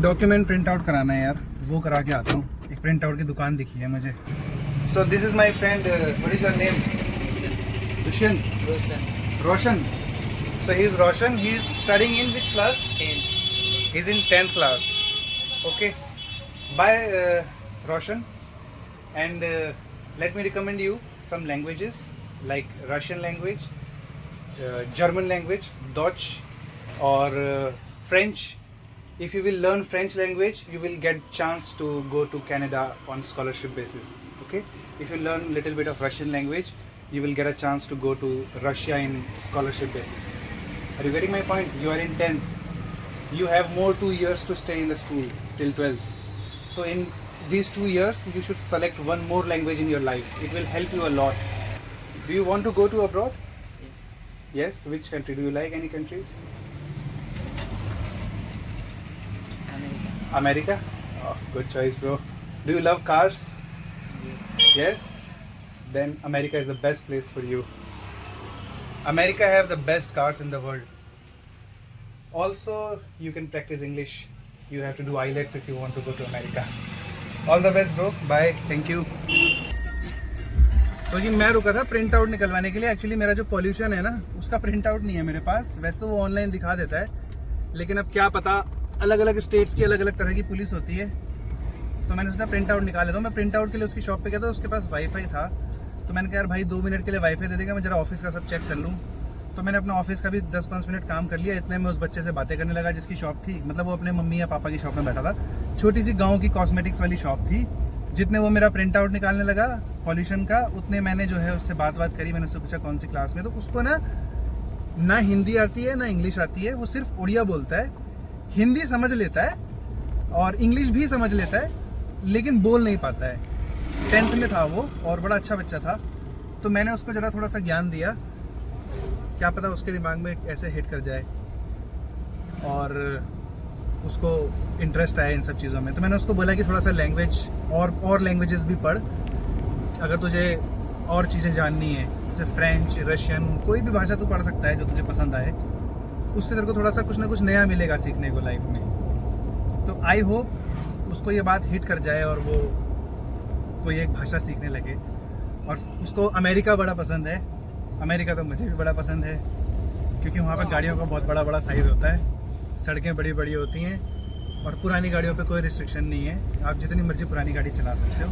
Document print out कराना है यार, वो करा के आता हूँ। एक प्रिंट आउट की दुकान दिखी है मुझे। So this is my friend, what is your name? Dushyant? Roshan. So he is Roshan. He is studying in which class? 10th. He's in 10th class. Okay. Bye, Roshan. And let me recommend you some languages like Russian language, German language, Dutch, or French. If you will learn French language, you will get chance to go to Canada on scholarship basis. Okay. If you learn little bit of Russian language, you will get a chance to go to Russia in scholarship basis. Are you getting my point? You are in 10th. You have more 2 years to stay in the school till 12th. So in these 2 years, you should select one more language in your life. It will help you a lot. Do you want to go to abroad? Yes. Yes. Which country? Do you like any countries? America. America? Oh, good choice, bro. Do you love cars? Yes. Yes. Then America is the best place for you. America have the best cars in the world. Also, you can practice English. You have to do IELTS if you want to go to America. All the best, bro. Bye. Thank you. तो जी मैं रुका था print out निकलवाने के लिए। Actually मेरा जो pollution है ना, उसका प्रिंट आउट नहीं है मेरे पास। वैसे तो वो ऑनलाइन दिखा देता है, लेकिन अब क्या पता, अलग अलग स्टेट्स की अलग अलग तरह की पुलिस होती है। तो मैंने सोचा प्रिंट आउट निकाल लेता हूँ। मैं प्रिंट आउट के लिए उसकी शॉप पे गया था, उसके पास वाईफाई था। तो मैंने कहा यार भाई 2 मिनट के लिए वाईफाई दे देगा, मैं जरा ऑफिस का सब चेक कर लूँ। तो मैंने अपना ऑफिस का भी 10-5 मिनट काम कर लिया। इतने में उस बच्चे से बातें करने लगा जिसकी शॉप थी, मतलब वो अपने मम्मी या पापा की शॉप में बैठा था। छोटी सी गांव की कॉस्मेटिक्स वाली शॉप थी। जितने वो मेरा प्रिंट आउट निकालने लगा पॉल्यूशन का, उतने मैंने जो है उससे बात करी। मैंने उससे पूछा कौन सी क्लास में। तो उसको ना हिंदी आती है ना इंग्लिश आती है, वो सिर्फ उड़िया बोलता है। हिंदी समझ लेता है और इंग्लिश भी समझ लेता है, लेकिन बोल नहीं पाता है। 10th में था वो और बड़ा अच्छा बच्चा था। तो मैंने उसको ज़रा थोड़ा सा ज्ञान दिया, क्या पता उसके दिमाग में ऐसे हिट कर जाए और उसको इंटरेस्ट आया इन सब चीज़ों में। तो मैंने उसको बोला कि थोड़ा सा लैंग्वेज और लैंग्वेजेस भी पढ़, अगर तुझे और चीज़ें जाननी है, जैसे फ्रेंच, रशियन, कोई भी भाषा तू पढ़ सकता है जो तुझे पसंद आए। उससे तेरे को थोड़ा सा कुछ ना कुछ नया मिलेगा सीखने को लाइफ में। तो आई होप उसको ये बात हिट कर जाए और वो कोई एक भाषा सीखने लगे। और उसको अमेरिका बड़ा पसंद है। अमेरिका तो मुझे भी बड़ा पसंद है, क्योंकि वहाँ पर गाड़ियों का बहुत बड़ा साइज़ होता है, सड़कें बड़ी बड़ी होती हैं और पुरानी गाड़ियों पे कोई रिस्ट्रिक्शन नहीं है, आप जितनी मर्जी पुरानी गाड़ी चला सकते हो।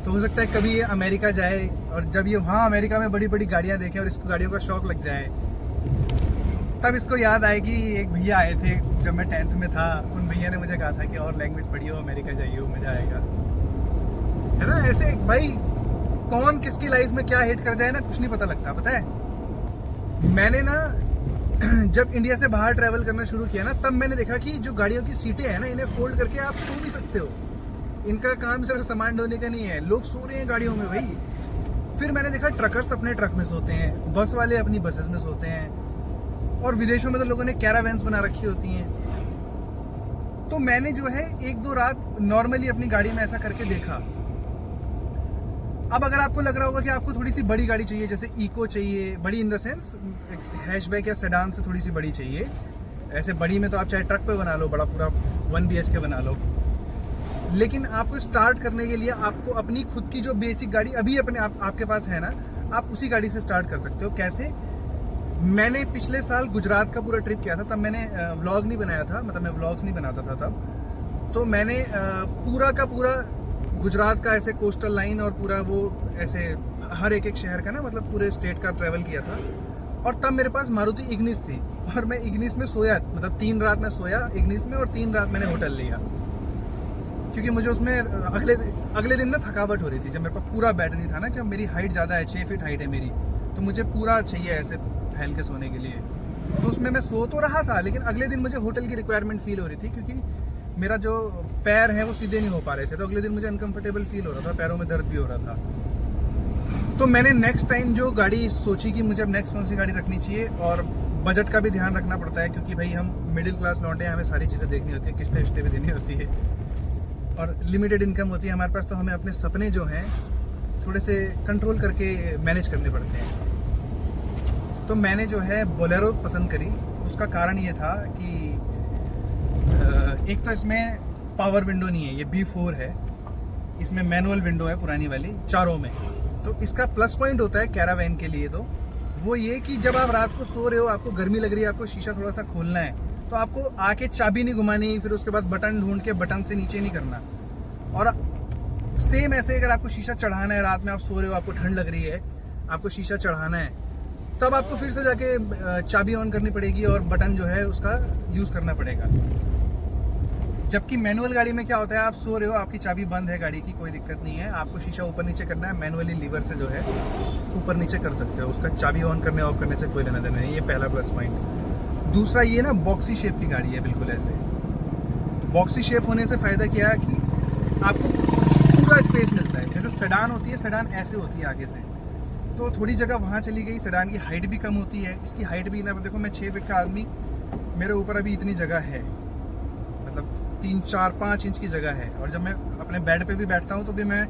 तो हो सकता है कभी ये अमेरिका जाए और जब ये वहाँ अमेरिका में बड़ी बड़ी गाड़ियाँ देखें और इसको गाड़ियों का शौक लग जाए, तब इसको याद आए कि एक भैया आए थे जब मैं 10th में था। उन भैया ने मुझे कहा था कि और लैंग्वेज पढ़िए, अमेरिका जाइए, मज़ा आएगा। है ना, ऐसे भाई कौन किसकी लाइफ में क्या हिट कर जाए ना, कुछ नहीं पता लगता। पता है मैंने ना जब इंडिया से बाहर ट्रैवल करना शुरू किया ना, तब मैंने देखा कि जो गाड़ियों की सीटें हैं ना, इन्हें फोल्ड करके आप सो भी सकते हो। इनका काम सिर्फ सामान ढोने का नहीं है, लोग सो रहे हैं गाड़ियों में भाई। फिर मैंने देखा ट्रकर्स अपने ट्रक में सोते हैं, बस वाले अपनी बसेस में सोते हैं, और विदेशों में तो लोगों ने कैरावैन्स बना रखी होती हैं। तो मैंने जो है 1-2 रात नॉर्मली अपनी गाड़ी में ऐसा करके देखा। अब अगर आपको लग रहा होगा कि आपको थोड़ी सी बड़ी गाड़ी चाहिए, जैसे इको चाहिए, बड़ी इन द सेंस हैचबैक या सेडान से थोड़ी सी बड़ी चाहिए, ऐसे बड़ी में तो आप चाहे ट्रक पे बना लो, बड़ा पूरा 1 BHK बना लो, लेकिन आपको स्टार्ट करने के लिए आपको अपनी खुद की जो बेसिक गाड़ी अभी अपने आपके पास है ना, आप उसी गाड़ी से स्टार्ट कर सकते हो। कैसे? मैंने पिछले साल गुजरात का पूरा ट्रिप किया था, तब मैंने व्लॉग नहीं बनाया था, मतलब मैं व्लॉग्स नहीं बनाता था तब। तो मैंने पूरा का पूरा गुजरात का ऐसे कोस्टल लाइन और पूरा वो ऐसे हर एक शहर का ना, मतलब पूरे स्टेट का ट्रैवल किया था। और तब मेरे पास मारुति इग्निस थी और मैं इग्निस में सोया, मतलब 3 रात मैं सोया इग्निस में और 3 रात मैंने होटल लिया, क्योंकि मुझे उसमें अगले दिन ना थकावट हो रही थी। जब मेरे पास पूरा बेड नहीं था ना, क्योंकि मेरी हाइट ज़्यादा है, 6 फीट हाइट है मेरी, तो मुझे पूरा चाहिए ऐसे फैल के सोने के लिए। तो उसमें मैं सो तो रहा था, लेकिन अगले दिन मुझे होटल की रिक्वायरमेंट फील हो रही थी, क्योंकि मेरा जो पैर है वो सीधे नहीं हो पा रहे थे। तो अगले दिन मुझे अनकंफर्टेबल फील हो रहा था, पैरों में दर्द भी हो रहा था। तो मैंने नेक्स्ट टाइम जो गाड़ी सोची कि मुझे अब नेक्स्ट कौन सी गाड़ी रखनी चाहिए, और बजट का भी ध्यान रखना पड़ता है, क्योंकि भाई हम मिडिल क्लास लौंडे हैं, हमें सारी चीज़ें देखनी होती है, किस्तें विस्तें भी देनी होती है और लिमिटेड इनकम होती है हमारे पास। तो हमें अपने सपने जो हैं थोड़े से कंट्रोल करके मैनेज करने पड़ते हैं। तो मैंने जो है बोलेरो पसंद करी। उसका कारण ये था कि एक तो इसमें पावर विंडो नहीं है, ये B4 है, इसमें मैनुअल विंडो है पुरानी वाली चारों में। तो इसका प्लस पॉइंट होता है कैरावैन के लिए तो वो ये कि जब आप रात को सो रहे हो, आपको गर्मी लग रही है, आपको शीशा थोड़ा सा खोलना है, तो आपको आके चाबी नहीं घुमानी, फिर उसके बाद बटन ढूंढ के बटन से नीचे नहीं करना। और सेम ऐसे अगर आपको शीशा चढ़ाना है, रात में आप सो रहे हो, आपको ठंड लग रही है, आपको शीशा चढ़ाना है, तब आपको फिर से जाके चाबी ऑन करनी पड़ेगी और बटन जो है उसका यूज़ करना पड़ेगा। जबकि मैनुअल गाड़ी में क्या होता है, आप सो रहे हो, आपकी चाबी बंद है गाड़ी की, कोई दिक्कत नहीं है, आपको शीशा ऊपर नीचे करना है, मैनुअली लीवर से जो है ऊपर नीचे कर सकते हो, उसका चाबी ऑन करने ऑफ करने से कोई लेना देना नहीं। ये पहला प्लस पॉइंट। दूसरा ये ना बॉक्सी शेप की गाड़ी है, बिल्कुल ऐसे बॉक्सी शेप होने से फ़ायदा क्या है कि आपको पूरा स्पेस मिलता है। जैसे सेडान होती है, सेडान ऐसे होती है आगे से, तो थोड़ी जगह वहाँ चली गई। सेडान की हाइट भी कम होती है, इसकी हाइट भी ना, देखो मैं 6 फीट का आदमी, मेरे ऊपर अभी इतनी जगह है, मतलब 3, 4, 5 इंच की जगह है। और जब मैं अपने बेड पे भी बैठता हूँ तो भी मैं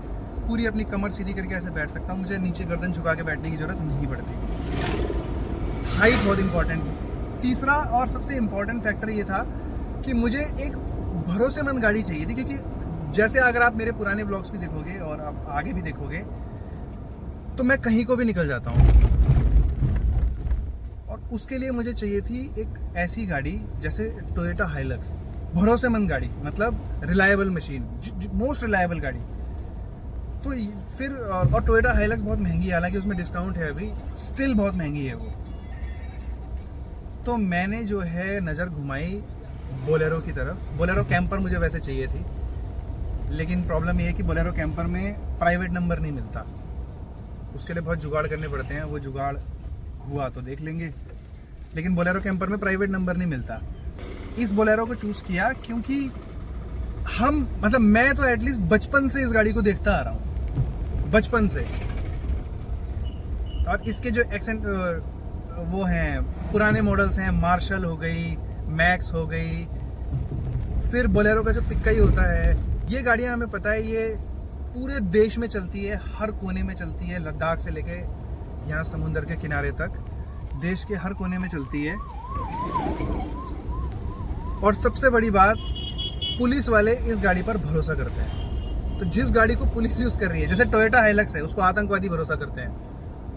पूरी अपनी कमर सीधी करके ऐसे बैठ सकता हूँ, मुझे नीचे गर्दन झुका के बैठने की ज़रूरत नहीं पड़ती। हाइट बहुत इंपॉर्टेंट। तीसरा और सबसे इम्पॉर्टेंट फैक्टर ये था कि मुझे एक भरोसेमंद गाड़ी चाहिए थी, क्योंकि जैसे अगर आप मेरे पुराने ब्लॉग्स भी देखोगे और आप आगे भी देखोगे तो मैं कहीं को भी निकल जाता हूँ, और उसके लिए मुझे चाहिए थी एक ऐसी गाड़ी जैसे टोयोटा हाइलक्स, भरोसेमंद गाड़ी, मतलब रिलायबल मशीन, मोस्ट रिलायबल गाड़ी। तो फिर और टोयोटा हाइलक्स बहुत महंगी है, हालांकि उसमें डिस्काउंट है अभी, स्टिल बहुत महंगी है वो। तो मैंने जो है नज़र घुमाई बोलेरो की तरफ। बोलेरो कैंपर मुझे वैसे चाहिए थी, लेकिन प्रॉब्लम ये है कि बोलेरो कैंपर में प्राइवेट नंबर नहीं मिलता, उसके लिए बहुत जुगाड़ करने पड़ते हैं। वो जुगाड़ हुआ तो देख लेंगे, लेकिन बोलेरो कैंपर में प्राइवेट नंबर नहीं मिलता। इस बोलेरो को चूज़ किया क्योंकि मतलब मैं तो एटलीस्ट बचपन से इस गाड़ी को देखता आ रहा हूँ, बचपन से। और इसके जो एक्सेंट वो हैं पुराने मॉडल्स हैं, मार्शल हो गई, मैक्स हो गई, फिर बोलेरो का जो पिक्काई होता है, ये गाड़ियाँ हमें पता है ये पूरे देश में चलती है, हर कोने में चलती है, लद्दाख से लेके यहाँ समुंदर के किनारे तक, देश के हर कोने में चलती है। और सबसे बड़ी बात, पुलिस वाले इस गाड़ी पर भरोसा करते हैं। तो जिस गाड़ी को पुलिस यूज़ कर रही है, जैसे टोयोटा हाइलक्स है, उसको आतंकवादी भरोसा करते हैं,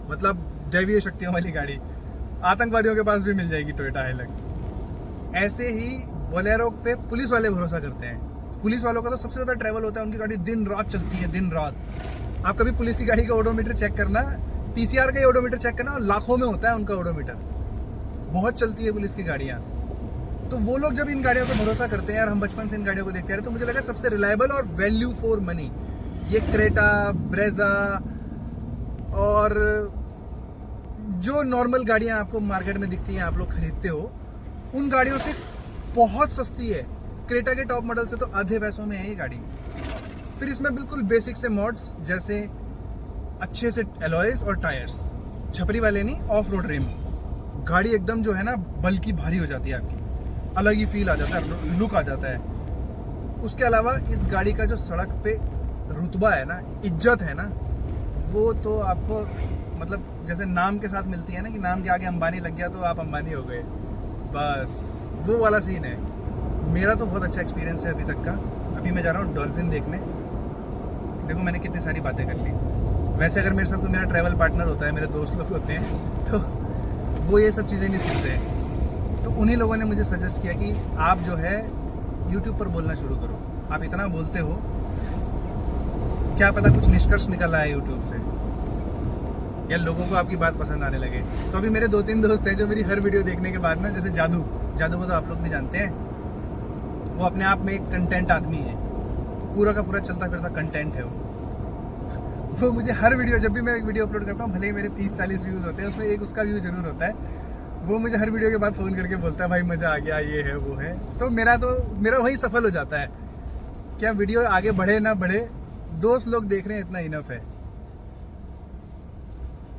मतलब दैवीय शक्तियों वाली गाड़ी, आतंकवादियों के पास भी मिल जाएगी टोयोटा हाइलक्स। ऐसे ही बोलेरो पे पुलिस वाले भरोसा करते हैं। पुलिस वालों का तो सबसे ज़्यादा ट्रैवल होता है, उनकी गाड़ी दिन रात चलती है, दिन रात। आप कभी पुलिस की गाड़ी का ओडोमीटर चेक करना, PCR का ही ओडोमीटर चेक करना, लाखों में होता है उनका ओडोमीटर, बहुत चलती है पुलिस की गाड़ियाँ। तो वो लोग जब इन गाड़ियों पर भरोसा करते हैं, यार हम बचपन से इन गाड़ियों को देखते रहे, तो मुझे लगा सबसे रिलायबल और वैल्यू फॉर मनी ये क्रेटा, ब्रेजा और जो नॉर्मल गाड़ियाँ आपको मार्केट में दिखती हैं, आप लोग खरीदते हो, उन गाड़ियों से बहुत सस्ती है। क्रेटा के टॉप मॉडल से तो आधे पैसों में है ये गाड़ी। फिर इसमें बिल्कुल बेसिक से मॉड्स, जैसे अच्छे से एलॉयज और टायर्स, छपरी वाले नहीं, ऑफ रोड रिम, गाड़ी एकदम जो है ना बल्कि भारी हो जाती है आपकी, अलग ही फील आ जाता है, लुक आ जाता है। उसके अलावा इस गाड़ी का जो सड़क पे रुतबा है ना, इज्जत है ना, वो तो आपको मतलब जैसे नाम के साथ मिलती है ना, कि नाम के आगे अंबानी लग गया तो आप अंबानी हो गए, बस वो वाला सीन है। मेरा तो बहुत अच्छा एक्सपीरियंस है अभी तक का। अभी मैं जा रहा हूँ डॉल्फिन देखने। देखो मैंने कितनी सारी बातें कर ली। वैसे अगर मेरे साथ कोई मेरा ट्रैवल पार्टनर होता है, मेरे दोस्त लोग होते हैं, तो वो ये सब चीज़ें नहीं सुनते। तो उन्हीं लोगों ने मुझे सजेस्ट किया कि आप जो है यूट्यूब पर बोलना शुरू करो, आप इतना बोलते हो, क्या पता कुछ निष्कर्ष निकल आए यूट्यूब से, या लोगों को आपकी बात पसंद आने लगे। तो अभी मेरे 2-3 दोस्त हैं जो मेरी हर वीडियो देखने के बाद ना, जैसे जादू को तो आप लोग भी जानते हैं, वो अपने आप में एक कंटेंट आदमी है, पूरा का पूरा चलता फिरता कंटेंट है वो मुझे हर वीडियो, जब भी मैं एक वीडियो अपलोड करता हूँ, भले ही मेरे 30-40 व्यूज़ होते हैं, उसमें एक उसका व्यू जरूर होता है, वो मुझे हर वीडियो के बाद फ़ोन करके बोलता है भाई मज़ा आ गया, ये है वो है। तो मेरा वही सफल हो जाता है। क्या वीडियो आगे बढ़े ना बढ़े, दोस्त लोग देख रहे हैं, इतना इनफ है।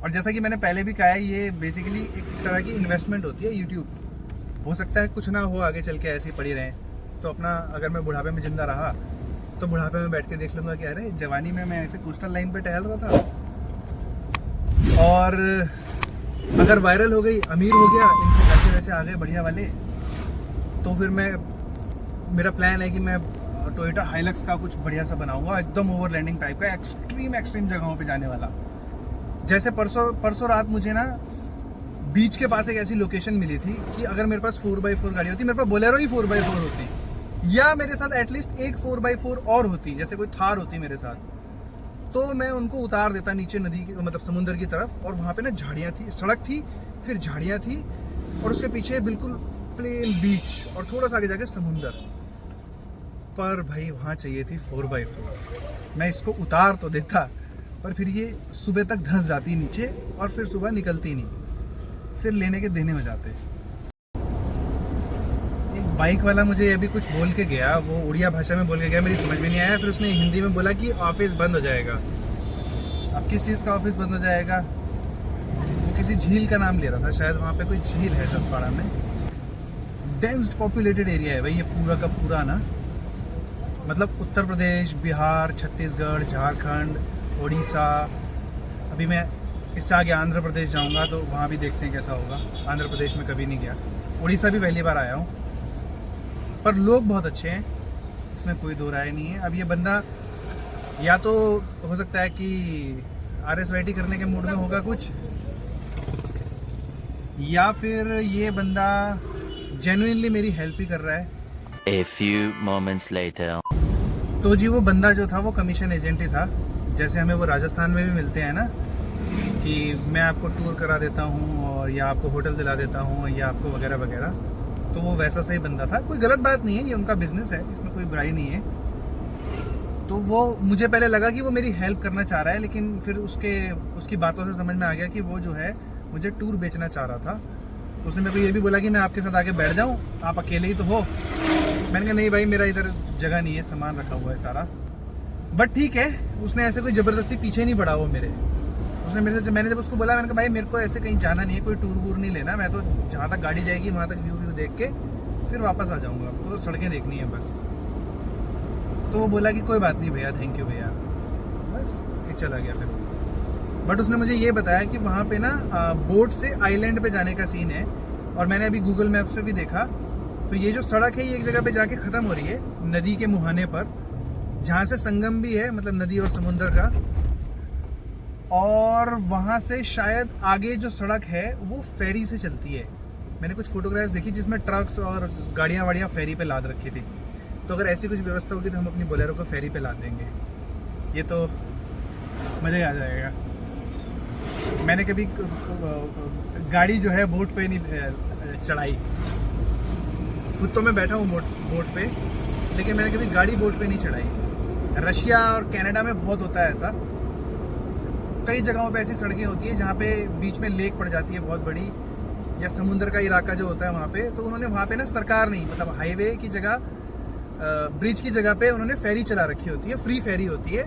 और जैसा कि मैंने पहले भी कहा है, ये बेसिकली एक तरह की इन्वेस्टमेंट होती है यूट्यूब। हो सकता है कुछ ना हो, आगे चल के ऐसे ही पड़ी रहें, तो अपना अगर मैं बुढ़ापे में ज़िंदा रहा तो बुढ़ापे में बैठ के देख लूँगा कि अरे जवानी में मैं ऐसे कोस्टल लाइन पे टहल रहा था, और अगर वायरल हो गई, अमीर हो गया, इनसे पैसे वैसे आ गए बढ़िया वाले, तो फिर मैं मेरा प्लान है कि मैं टोयोटा हाइलक्स का कुछ बढ़िया सा बनाऊंगा, एकदम ओवरलैंडिंग टाइप का, एक्सट्रीम जगहों पे जाने वाला। जैसे परसों रात मुझे ना बीच के पास एक ऐसी लोकेशन मिली थी कि अगर मेरे पास 4x4 गाड़ी होती, मेरे पास बोलेरो ही 4x4 होती, या मेरे साथ एटलीस्ट एक 4x4 और होती, जैसे कोई थार होती मेरे साथ, तो मैं उनको उतार देता नीचे नदी की, मतलब समुंदर की तरफ। और वहाँ पे ना झाड़ियाँ थी, सड़क थी, फिर झाड़ियाँ थी, और उसके पीछे बिल्कुल प्लेन बीच और थोड़ा सा आगे जाके समुंदर। पर भाई वहाँ चाहिए थी 4x4। मैं इसको उतार तो देता, पर फिर ये सुबह तक धंस जाती नीचे और फिर सुबह निकलती नहीं, फिर लेने के देने हो जाते। एक बाइक वाला मुझे अभी कुछ बोल के गया, वो उड़िया भाषा में बोल के गया, मेरी समझ में नहीं आया। फिर उसने हिंदी में बोला कि ऑफिस बंद हो जाएगा। अब किस चीज़ का ऑफिस बंद हो जाएगा? वो किसी झील का नाम ले रहा था, शायद वहाँ पे कोई झील है सतपाड़ा में। डेंस्ड पॉपुलेटेड एरिया है भाई ये पूरा का पूरा ना, मतलब उत्तर प्रदेश, बिहार, छत्तीसगढ़, झारखंड, उड़ीसा। अभी मैं इससे आगे आंध्र प्रदेश जाऊंगा तो वहाँ भी देखते हैं कैसा होगा। आंध्र प्रदेश में कभी नहीं गया, उड़ीसा भी पहली बार आया हूँ। पर लोग बहुत अच्छे हैं, इसमें कोई दो राय नहीं है। अब ये बंदा या तो हो सकता है कि RSVT करने के मूड में होगा कुछ, या फिर ये बंदा जेन्युइनली मेरी हेल्प ही कर रहा है। A few moments later. तो जी वो बंदा जो था वो कमीशन एजेंट ही था, जैसे हमें वो राजस्थान में भी मिलते हैं ना, कि मैं आपको टूर करा देता हूँ और या आपको होटल दिला देता हूँ या आपको वगैरह वगैरह। तो वो वैसा सही बंदा था। कोई गलत बात नहीं है, ये उनका बिजनेस है, इसमें कोई बुराई नहीं है। तो वो मुझे पहले लगा कि वो मेरी हेल्प करना चाह रहा है, लेकिन फिर उसकी बातों से समझ में आ गया कि वो जो है मुझे टूर बेचना चाह रहा था। उसने मेरे को ये भी बोला कि मैं आपके साथ आके बैठ जाऊँ, आप अकेले ही तो हो। मैंने कहा नहीं भाई, मेरा इधर जगह नहीं है, सामान रखा हुआ है सारा। बट ठीक है, उसने ऐसे कोई ज़बरदस्ती पीछे नहीं बढ़ा वो मेरे। उसने मैंने जब उसको बोला, मैंने कहा भाई मेरे को ऐसे कहीं जाना नहीं है, कोई टूर वूर नहीं लेना, मैं तो जहाँ तक गाड़ी जाएगी वहाँ तक व्यू देख के फिर वापस आ जाऊँगा, तो सड़कें देखनी है बस। तो वो बोला कि कोई बात नहीं भैया, थैंक यू भैया, बस ये चला गया फिर। बट उसने मुझे ये बताया कि वहाँ पे ना बोट से आइलैंड पे जाने का सीन है। और मैंने अभी गूगल मैप से भी देखा, तो ये जो सड़क है ये एक जगह पे जाके ख़त्म हो रही है, नदी के मुहाने पर, जहाँ से संगम भी है, मतलब नदी और समुंदर का। और वहाँ से शायद आगे जो सड़क है वो फेरी से चलती है। मैंने कुछ फोटोग्राफ्स देखी जिसमें ट्रक्स और गाड़ियाँ वाड़ियाँ फेरी पे लाद रखी थी। तो अगर ऐसी कुछ व्यवस्था होगी तो हम अपनी बोलेरो को फेरी पे लाद देंगे, ये तो मज़ा ही आ जाएगा। मैंने कभी गाड़ी जो है बोट पे नहीं चढ़ाई, खुद तो मैं बैठा हूँ बोट पे, लेकिन मैंने कभी गाड़ी बोट पे नहीं चढ़ाई। रशिया और कनाडा में बहुत होता है ऐसा, कई जगहों पे ऐसी सड़कें होती हैं जहाँ पे बीच में लेक पड़ जाती है बहुत बड़ी, या समुंदर का इलाका जो होता है वहाँ पे, तो उन्होंने वहाँ पे ना सरकार नहीं, मतलब हाईवे की जगह, ब्रिज की जगह पे उन्होंने फेरी चला रखी होती है, फ्री फेरी होती है।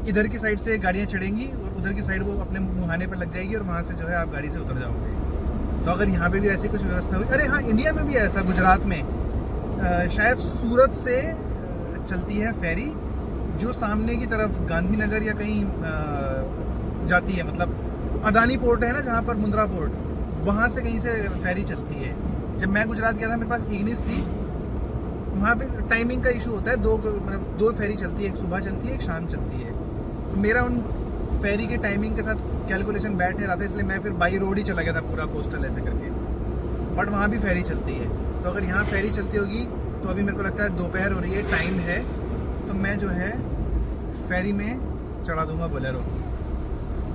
इधर की साइड से गाड़ियाँ चढ़ेंगी और उधर की साइड वो अपने मुहाने पर लग जाएगी और वहाँ से जो है आप गाड़ी से उतर जाओगे। तो अगर यहाँ पे भी ऐसी कुछ व्यवस्था हुई, अरे हाँ, इंडिया में भी है ऐसा, गुजरात में शायद सूरत से चलती है फेरी, जो सामने की तरफ गांधीनगर या कहीं जाती है, मतलब अदानी पोर्ट है ना जहाँ पर, मुंद्रा पोर्ट, वहाँ से कहीं से फेरी चलती है। जब मैं गुजरात गया था, मेरे पास इग्निस थी, वहाँ पे टाइमिंग का इशू होता है, दो फेरी चलती है, एक सुबह चलती है, एक शाम चलती है। तो मेरा उन फेरी के टाइमिंग के साथ कैलकुलेशन बैठ नहीं रहा था, इसलिए मैं फिर बाई रोड ही चला गया था पूरा कोस्टल ऐसे करके। बट वहाँ भी फेरी चलती है, तो अगर यहाँ फेरी चलती होगी तो अभी मेरे को लगता है दोपहर हो रही है, टाइम है, तो मैं जो है फेरी में चढ़ा दूंगा बोलेरो,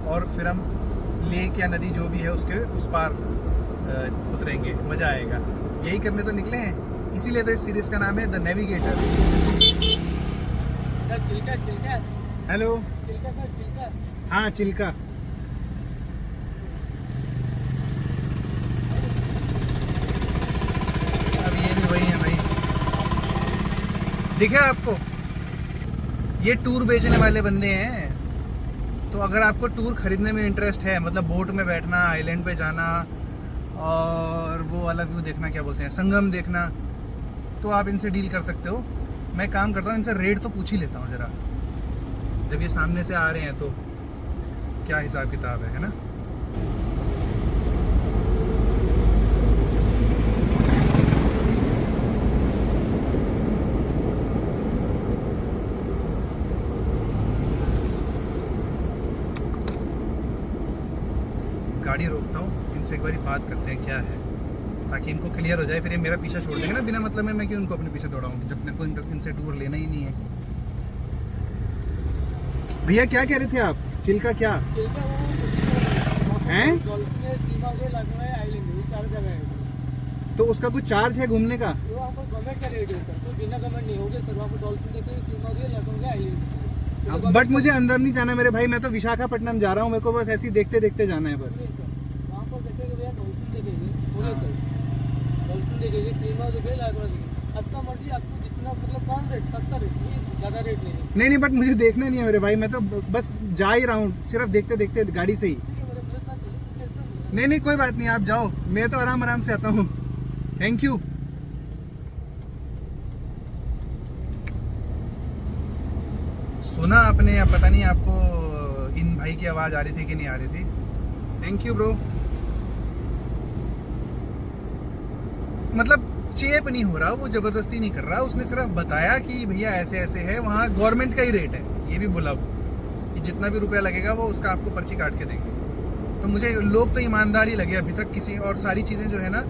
और फिर हम लेक या नदी जो भी है उसके उस पार उतरेंगे, मज़ा आएगा। यही करने तो निकले हैं, इसीलिए तो इस सीरीज़ का नाम है द नेविगेटर। हेलो, हाँ चिल्का। अब ये भी वही है भाई, दिखे आपको? ये टूर बेचने वाले बंदे हैं। तो अगर आपको टूर खरीदने में इंटरेस्ट है, मतलब बोट में बैठना, आइलैंड पे जाना और वो वाला व्यू देखना, क्या बोलते हैं, संगम देखना, तो आप इनसे डील कर सकते हो। मैं काम करता हूँ, इनसे रेट तो पूछ ही लेता हूँ ज़रा, जब ये सामने से आ रहे हैं तो क्या हिसाब किताब है ना। गाड़ी रोकता हूँ, इनसे एक बारी बात करते हैं क्या है, ताकि इनको क्लियर हो जाए। फिर ये मेरा पीछा छोड़ देंगे ना बिना मतलब में, मैं क्यों उनको अपने पीछे दौड़ाऊँ जब मेरे को इनसे टूर लेना ही नहीं है। भैया क्या कह रहे थे आप, चिल्का क्या हैं? तो उसका कुछ चार्ज है घूमने का? बट मुझे अंदर नहीं जाना मेरे भाई, मैं तो विशाखापट्टनम जा रहा हूँ, मेरे को बस ऐसे ही देखते देखते जाना है बस। नहीं नहीं, बट मुझे देखना नहीं है मेरे भाई, मैं तो बस जा ही रहा हूँ, सिर्फ देखते देखते गाड़ी से ही। नहीं नहीं कोई बात नहीं, आप जाओ, मैं तो आराम आराम से आता हूँ। Thank you. सुना आपने, या पता नहीं आपको इन भाई की आवाज आ रही थी कि नहीं आ रही थी। Thank you bro. मतलब चेप नहीं हो रहा, वो जबरदस्ती नहीं कर रहा, उसने सिर्फ बताया कि भैया ऐसे ऐसे है, वहाँ गवर्नमेंट का ही रेट है, ये भी बोला वो कि जितना भी रुपया लगेगा वो उसका आपको पर्ची काट के देंगे। तो मुझे लोग तो ईमानदार ही लगे अभी तक किसी, और सारी चीज़ें जो है ना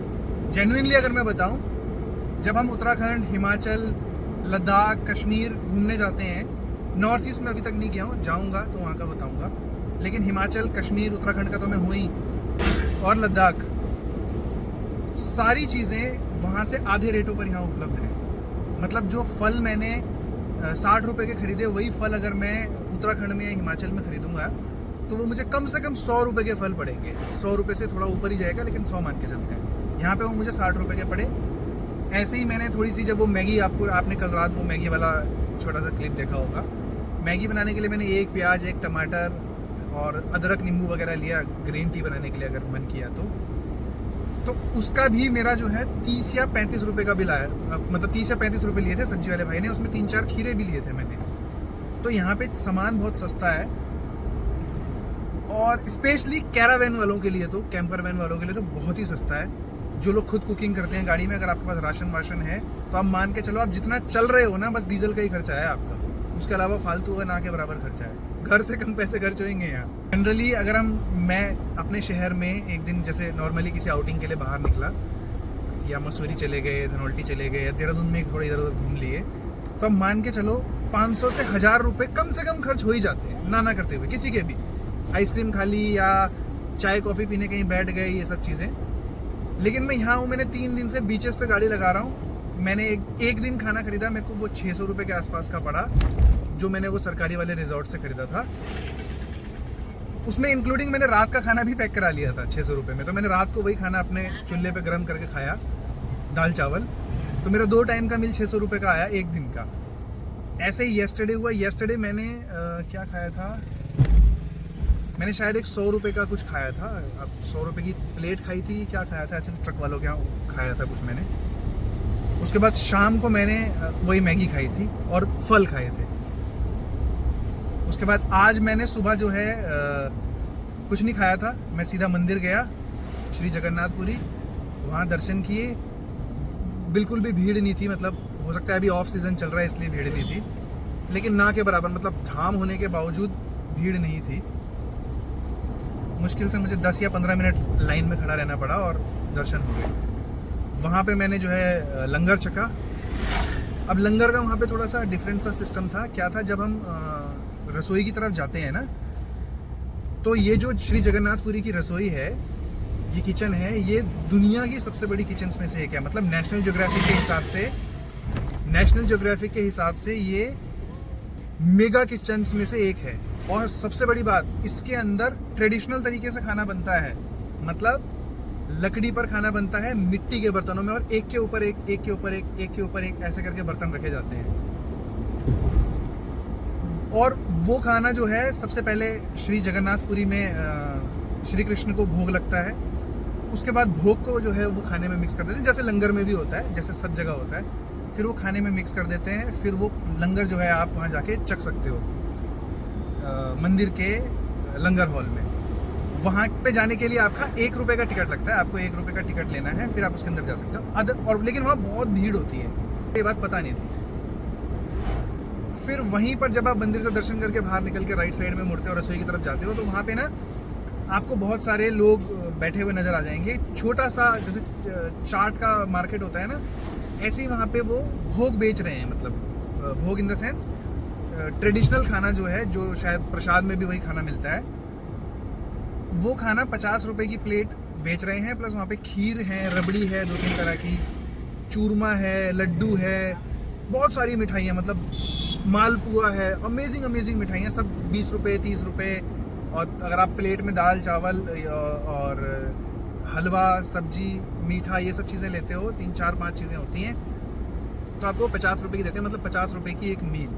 जेन्युइनली अगर मैं बताऊं, जब हम उत्तराखंड, हिमाचल, लद्दाख, कश्मीर घूमने जाते हैं, नॉर्थ ईस्ट में अभी तक नहीं गया हूँ, जाऊँगा तो वहाँ का बताऊँगा, लेकिन हिमाचल, कश्मीर, उत्तराखंड का तो मैं हुई, और लद्दाख, सारी चीज़ें वहाँ से आधे रेटों पर यहाँ उपलब्ध है। मतलब जो फल मैंने 60 रुपये के खरीदे, वही फल अगर मैं उत्तराखंड में या हिमाचल में खरीदूंगा तो वो मुझे कम से कम 100 रुपये के फल पड़ेंगे। 100 रुपये से थोड़ा ऊपर ही जाएगा, लेकिन 100 मान के चलते हैं। यहाँ पे वो मुझे 60 रुपये के पड़े। ऐसे ही मैंने थोड़ी सी, जब वो मैगी आपने कल रात वो मैगी वाला छोटा सा क्लिप देखा होगा, मैगी बनाने के लिए मैंने एक प्याज, एक टमाटर और अदरक, नींबू वगैरह लिया ग्रीन टी बनाने के लिए अगर मन किया तो उसका भी मेरा जो है 30 या 35 रुपये का बिल आया। मतलब 30 या 35 रुपये लिए थे सब्जी वाले भाई ने, उसमें 3-4 खीरे भी लिए थे मैंने। तो यहाँ पे सामान बहुत सस्ता है, और स्पेशली कैरावैन वालों के लिए, तो कैंपर वैन वालों के लिए तो बहुत ही सस्ता है। जो लोग खुद कुकिंग करते हैं गाड़ी में, अगर आपके पास राशन वाशन है तो आप मान के चलो, आप जितना चल रहे हो ना, बस डीजल का ही खर्चा है आपका, उसके अलावा फालतू का ना के बराबर खर्चा है। घर से कम पैसे खर्च होंगे यहाँ। जनरली अगर मैं अपने शहर में एक दिन जैसे नॉर्मली किसी आउटिंग के लिए बाहर निकला, या मसूरी चले गए, धनौल्टी चले गए, या देहरादून में थोड़ा इधर उधर घूम लिए, तो अब मान के चलो 500 से 1000 रुपये कम से कम खर्च हो ही जाते हैं, ना करते हुए किसी के भी। आइसक्रीम खा ली या चाय कॉफ़ी पीने कहीं बैठ गए, ये सब चीज़ें। लेकिन मैं यहाँ हूँ, मैंने 3 दिन से बीचेस पे गाड़ी लगा रहा हूँ। मैंने एक दिन खाना खरीदा, मेरे को वो 600 रुपये के आसपास का पड़ा, जो मैंने वो सरकारी वाले रिजॉर्ट से खरीदा था। उसमें इंक्लूडिंग मैंने रात का खाना भी पैक करा लिया था 600 रुपये में। तो मैंने रात को वही खाना अपने चूल्हे पे गर्म करके खाया, दाल चावल। तो मेरा 2 टाइम का मील 600 रुपये का आया एक दिन का। ऐसे ही येस्टरडे हुआ। येस्टरडे मैंने क्या खाया था, मैंने शायद एक 100 रुपये का कुछ खाया था। अब 100 रुपये की प्लेट खाई थी, क्या खाया था, ऐसे ट्रक वालों के यहाँ खाया था कुछ मैंने। उसके बाद शाम को मैंने वही मैगी खाई थी और फल खाए थे। उसके बाद आज मैंने सुबह जो है कुछ नहीं खाया था, मैं सीधा मंदिर गया, श्री जगन्नाथपुरी, वहाँ दर्शन किए। बिल्कुल भी भीड़ नहीं थी, मतलब हो सकता है अभी ऑफ सीज़न चल रहा है इसलिए भीड़ नहीं थी, लेकिन ना के बराबर, मतलब धाम होने के बावजूद भीड़ नहीं थी। मुश्किल से मुझे 10 या 15 मिनट लाइन में खड़ा रहना पड़ा और दर्शन हो गए। वहाँ पे मैंने जो है लंगर छका। अब लंगर का वहाँ पे थोड़ा सा डिफरेंट सा सिस्टम था। क्या था, जब हम रसोई की तरफ जाते हैं ना, तो ये जो श्री जगन्नाथपुरी की रसोई है, ये किचन है, ये दुनिया की सबसे बड़ी किचन्स में से एक है। मतलब नेशनल ज्योग्राफिक के हिसाब से ये मेगा किचन्स में से एक है। और सबसे बड़ी बात, इसके अंदर ट्रेडिशनल तरीके से खाना बनता है, मतलब लकड़ी पर खाना बनता है, मिट्टी के बर्तनों में, और एक के ऊपर एक, एक के ऊपर एक, एक के ऊपर एक, ऐसे करके बर्तन रखे जाते हैं। और वो खाना जो है सबसे पहले श्री जगन्नाथपुरी में श्री कृष्ण को भोग लगता है। उसके बाद भोग को जो है वो खाने में मिक्स कर देते हैं, जैसे लंगर में भी होता है, जैसे सब जगह होता है। फिर वो खाने में मिक्स कर देते हैं, फिर वो लंगर जो है आप वहाँ जाके चख सकते हो मंदिर के लंगर हॉल में। वहाँ पे जाने के लिए आपका 1 रुपये का टिकट लगता है, आपको 1 रुपये का टिकट लेना है, फिर आप उसके अंदर जा सकते हो। और लेकिन वहाँ बहुत भीड़ होती है, ये बात पता नहीं थी। फिर वहीं पर जब आप मंदिर से दर्शन करके बाहर निकल के राइट साइड में मुड़ते हो, रसोई की तरफ जाते हो, तो वहाँ पे ना आपको बहुत सारे लोग बैठे हुए नज़र आ जाएंगे। छोटा सा जैसे चाट का मार्केट होता है ना, ऐसे ही वहाँ पे वो भोग बेच रहे हैं। मतलब भोग इन द सेंस ट्रेडिशनल खाना जो है, जो शायद प्रसाद में भी वही खाना मिलता है, वो खाना 50 रुपए की प्लेट बेच रहे हैं। प्लस वहाँ पे खीर है, रबड़ी है 2-3 तरह की, चूरमा है, लड्डू है, बहुत सारी मिठाइयाँ, मतलब मालपुआ है, अमेजिंग अमेजिंग मिठाइयाँ, सब 20 रुपये 30 रुपये। और अगर आप प्लेट में दाल चावल और हलवा सब्जी मीठा ये सब चीज़ें लेते हो, 3 4 5 चीज़ें होती हैं, तो आपको 50 रुपये की देते हैं। मतलब 50 रुपये की एक मील,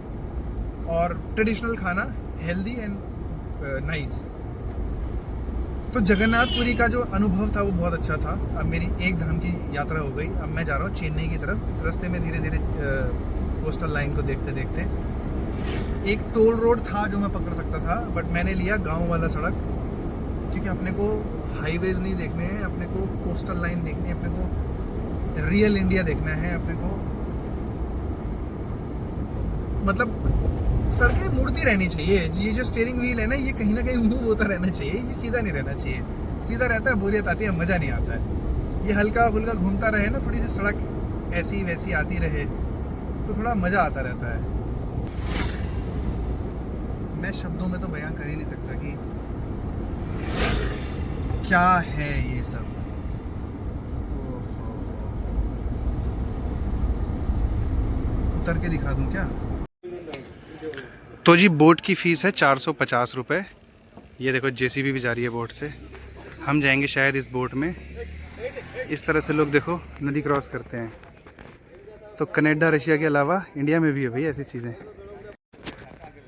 और ट्रेडिशनल खाना, हेल्दी एंड नाइस। तो जगन्नाथपुरी का जो अनुभव था वो बहुत अच्छा था। अब मेरी एक धाम की यात्रा हो गई। अब मैं जा रहा हूँ चेन्नई की तरफ। रास्ते में धीरे धीरे कोस्टल लाइन को देखते देखते एक टोल रोड था जो मैं पकड़ सकता था, बट मैंने लिया गांव वाला सड़क, क्योंकि अपने को हाईवेज नहीं देखने हैं, अपने को कोस्टल लाइन देखनी है, अपने को रियल इंडिया देखना है, अपने को मतलब सड़कें मुड़ती रहनी चाहिए। ये जो स्टीयरिंग व्हील है ना, ये कहीं ना कहीं मूव होता रहना चाहिए, ये सीधा नहीं रहना चाहिए। सीधा रहता है बोरियत आती है, मज़ा नहीं आता है। ये हल्का फुल्का घूमता रहे ना, थोड़ी सी सड़क ऐसी वैसी आती रहे तो थोड़ा मज़ा आता रहता है। मैं शब्दों में तो बयां कर ही नहीं सकता कि क्या है ये सब। उतर के दिखा दूं क्या? तो जी बोट की फ़ीस है 450 रुपये। ये देखो जेसीबी भी जा रही है बोट से। हम जाएंगे शायद इस बोट में। इस तरह से लोग देखो नदी क्रॉस करते हैं। तो कनाडा रशिया के अलावा इंडिया में भी है भाई ऐसी चीज़ें।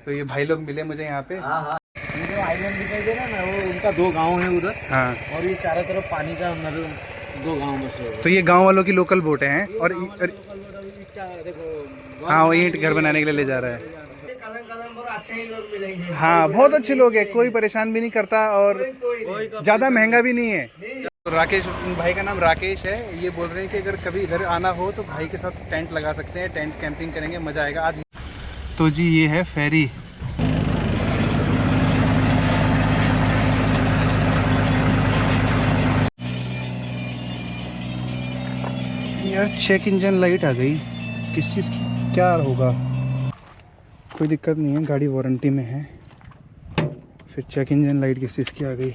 तो ये भाई लोग मिले मुझे यहाँ पे। ये जो आइलैंड दिखाई दे रहा है ना, वो उनका 2 गांव है उधर। हाँ, और ये चारों तरफ पानी का मतलब 2 गांव बसे हुए हैं। तो ये गांव वालों की लोकल बोटें हैं। और देखो हाँ, वो ईंट घर बनाने के लिए ले जा रहा है। कदम कदम पर अच्छे ही लोग मिलेंगे। हाँ, बहुत अच्छे लोग हैं, कोई परेशान भी नहीं करता और ज़्यादा महंगा भी नहीं है। तो राकेश, भाई का नाम राकेश है। ये बोल रहे हैं कि अगर कभी इधर आना हो तो भाई के साथ टेंट लगा सकते हैं, टेंट कैंपिंग करेंगे, मज़ा आएगा। आज तो जी ये है फेरी। यार चेक इंजन लाइट आ गई, किस चीज़ की क्या होगा? कोई दिक्कत नहीं है, गाड़ी वारंटी में है। फिर चेक इंजन लाइट किस चीज़ की आ गई?